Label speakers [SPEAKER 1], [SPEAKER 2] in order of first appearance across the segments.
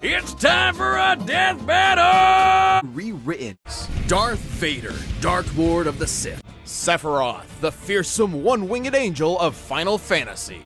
[SPEAKER 1] It's time for a death battle!
[SPEAKER 2] Rewritten. Darth Vader, Dark Lord of the Sith. Sephiroth, the fearsome one-winged angel of Final Fantasy.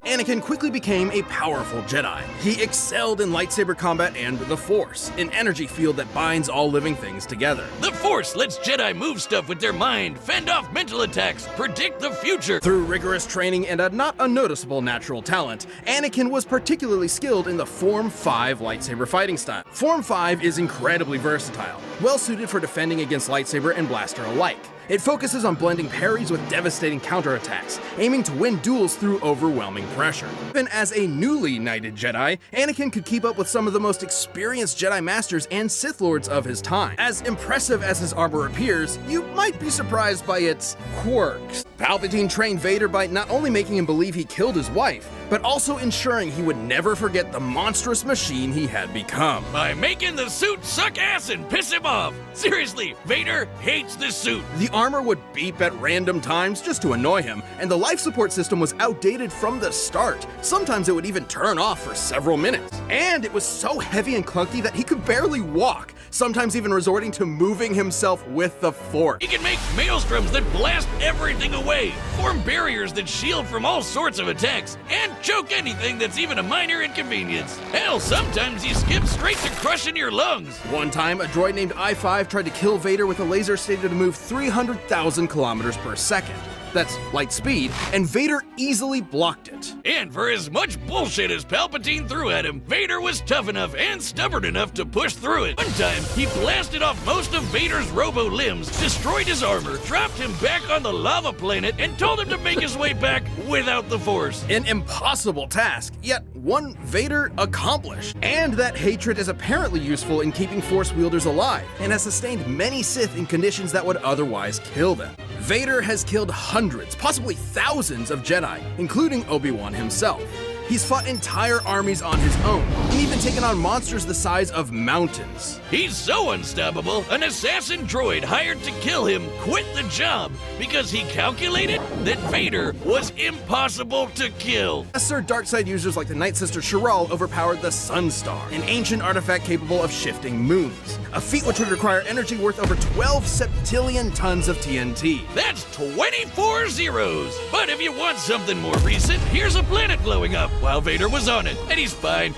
[SPEAKER 2] Anakin quickly became a powerful Jedi. He excelled in lightsaber combat and the Force, an energy field that binds all living things together.
[SPEAKER 1] The Force lets Jedi move stuff with their mind, fend off mental attacks, predict the future.
[SPEAKER 2] Through rigorous training and a not unnoticeable natural talent, Anakin was particularly skilled in the Form 5 lightsaber fighting style. Form 5 is incredibly versatile, well suited for defending against lightsaber and blaster alike. It focuses on blending parries with devastating counterattacks, aiming to win duels through overwhelming pressure. Even as a newly knighted Jedi, Anakin could keep up with some of the most experienced Jedi Masters and Sith Lords of his time. As impressive as his armor appears, you might be surprised by its quirks. Palpatine trained Vader by not only making him believe he killed his wife, but also ensuring he would never forget the monstrous machine he had become.
[SPEAKER 1] By making the suit suck ass and piss him off. Seriously, Vader hates this suit.
[SPEAKER 2] The armor would beep at random times just to annoy him, and the life support system was outdated from the start. Sometimes it would even turn off for several minutes. And it was so heavy and clunky that he could barely walk, sometimes even resorting to moving himself with the Force.
[SPEAKER 1] He can make maelstroms that blast everything away, form barriers that shield from all sorts of attacks, and choke anything that's even a minor inconvenience. Hell, sometimes he skips straight to crushing your lungs.
[SPEAKER 2] One time, a droid named I-5 tried to kill Vader with a laser stated to move 300,000 kilometers per second. That's light speed, and Vader easily blocked it.
[SPEAKER 1] And for as much bullshit as Palpatine threw at him, Vader was tough enough and stubborn enough to push through it. One time, he blasted off most of Vader's robo limbs, destroyed his armor, dropped him back on the lava planet, and told him to make his way back without the Force.
[SPEAKER 2] An impossible task, yet one Vader accomplished. And that hatred is apparently useful in keeping Force wielders alive, and has sustained many Sith in conditions that would otherwise kill them. Vader has killed hundreds, possibly thousands of Jedi, including Obi-Wan himself. He's fought entire armies on his own, and even taken on monsters the size of mountains.
[SPEAKER 1] He's so unstoppable, an assassin droid hired to kill him quit the job because he calculated that Vader was impossible to kill.
[SPEAKER 2] Lesser Darkseid users like the Night Sister Shirral overpowered the Sunstar, an ancient artifact capable of shifting moons, a feat which would require energy worth over 12 septillion tons of TNT.
[SPEAKER 1] That's 24 zeros! But if you want something more recent, here's a planet blowing up while Vader was on it, and he's fine.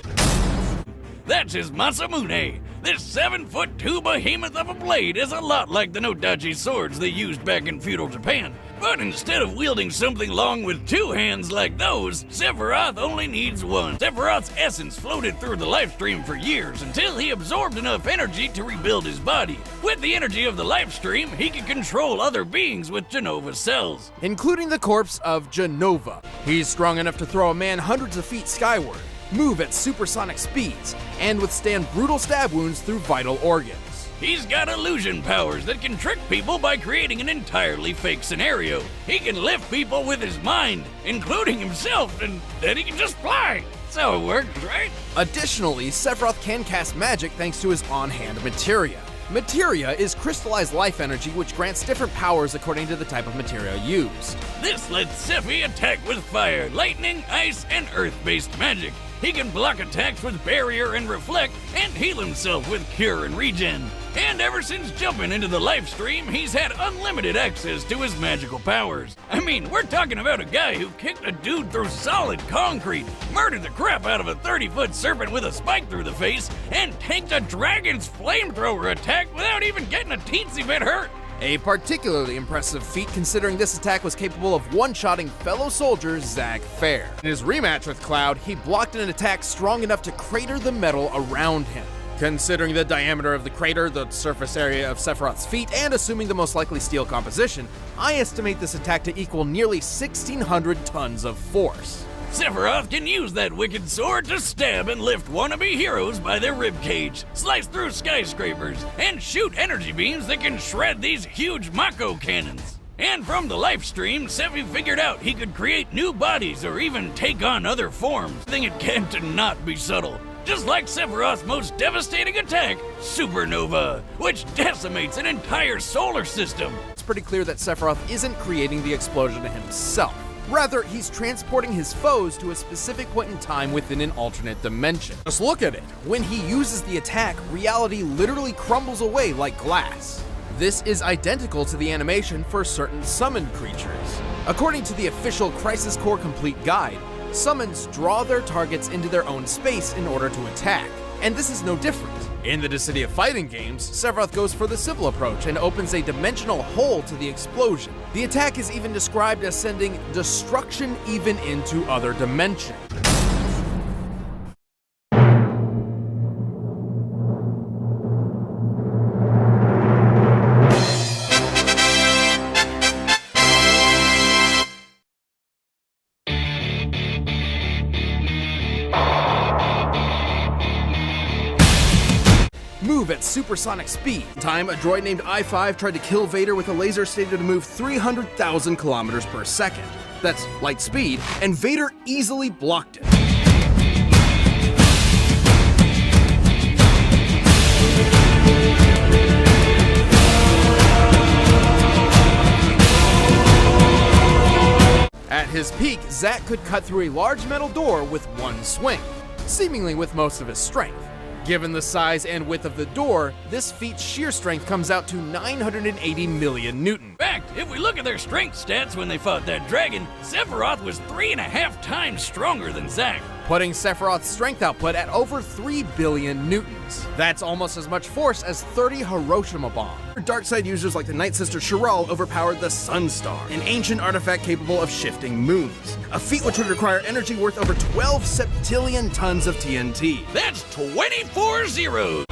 [SPEAKER 1] That's his Masamune. This 7'2" behemoth of a blade is a lot like the Nodachi swords they used back in feudal Japan. But instead of wielding something long with two hands like those, Sephiroth only needs one. Sephiroth's essence floated through the life stream for years until he absorbed enough energy to rebuild his body. With the energy of the life stream, he can control other beings with Jenova cells,
[SPEAKER 2] including the corpse of Jenova. He's strong enough to throw a man hundreds of feet skyward, move at supersonic speeds, and withstand brutal stab wounds through vital organs.
[SPEAKER 1] He's got illusion powers that can trick people by creating an entirely fake scenario. He can lift people with his mind, including himself, and then he can just fly. That's how it works, right?
[SPEAKER 2] Additionally, Sephiroth can cast magic thanks to his on-hand materia. Materia is crystallized life energy which grants different powers according to the type of materia used.
[SPEAKER 1] This lets Sephi attack with fire, lightning, ice, and earth-based magic. He can block attacks with barrier and reflect, and heal himself with cure and regen. And ever since jumping into the life stream, he's had unlimited access to his magical powers. I mean, we're talking about a guy who kicked a dude through solid concrete, murdered the crap out of a 30-foot serpent with a spike through the face, and tanked a dragon's flamethrower attack without even getting a teensy bit hurt.
[SPEAKER 2] A particularly impressive feat considering this attack was capable of one-shotting fellow soldier Zag Fair. In his rematch with Cloud, he blocked an attack strong enough to crater the metal around him. Considering the diameter of the crater, the surface area of Sephiroth's feet, and assuming the most likely steel composition, I estimate this attack to equal nearly 1,600 tons of force.
[SPEAKER 1] Sephiroth can use that wicked sword to stab and lift wannabe heroes by their ribcage, slice through skyscrapers, and shoot energy beams that can shred these huge Mako cannons. And from the life stream, Sephi figured out he could create new bodies or even take on other forms, thing it can to not be subtle. Just like Sephiroth's most devastating attack, Supernova, which decimates an entire solar system.
[SPEAKER 2] It's pretty clear that Sephiroth isn't creating the explosion himself. Rather, he's transporting his foes to a specific point in time within an alternate dimension. Just look at it. When he uses the attack, reality literally crumbles away like glass. This is identical to the animation for certain summoned creatures. According to the official Crisis Core Complete Guide, summons draw their targets into their own space in order to attack, and this is no different. In the Dissidia fighting games, Sephiroth goes for the civil approach and opens a dimensional hole to the explosion. The attack is even described as sending destruction even into other dimensions. Move at supersonic speed. Time, a droid named I-5 tried to kill Vader with a laser stated to move 300,000 kilometers per second. That's light speed, and Vader easily blocked it. At his peak, Zack could cut through a large metal door with one swing, seemingly with most of his strength. Given the size and width of the door, this feat's sheer strength comes out to 980 million newton.
[SPEAKER 1] In fact, if we look at their strength stats when they fought that dragon, Sephiroth was 3.5 times stronger than Zack.
[SPEAKER 2] Putting Sephiroth's strength output at over 3 billion newtons. That's almost as much force as 30 Hiroshima bombs. Darkseid users like the Night Sister Chiral overpowered the Sunstar, an ancient artifact capable of shifting moons, a feat which would require energy worth over 12 septillion tons of TNT.
[SPEAKER 1] That's 24 zeros!